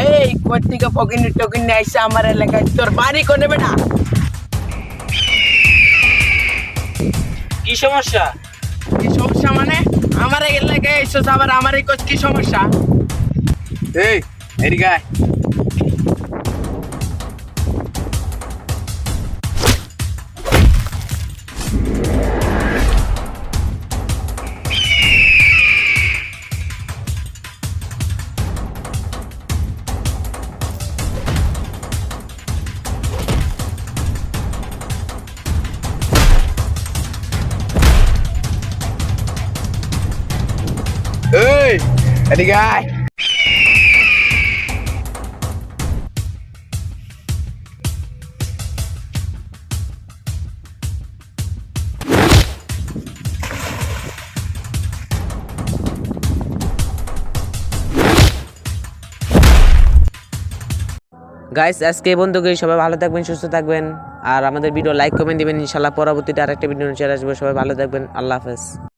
এই কোত্থেকে ফকিনি টকিনি আইসা আমার এলাকায়, তোর বাড়ি কোনে বেটা? কি সমস্যা? কি সমস্যা মানে? আমার এলাকায় এসেছ আবার আমারই কোচ, কি সমস্যা? এই এদিকে আয়। এই এদিকে আয়। গাইস আজকে এই বন্ধুকে সবাই ভালো থাকবেন, সুস্থ থাকবেন, আর আমাদের ভিডিও লাইক কমেন্ট দিবেন। ইনশাল্লাহ পরবর্তীতে আরেকটা ভিডিও নিয়ে আসবো। সবাই ভালো থাকবেন, আল্লাহ হাফেজ।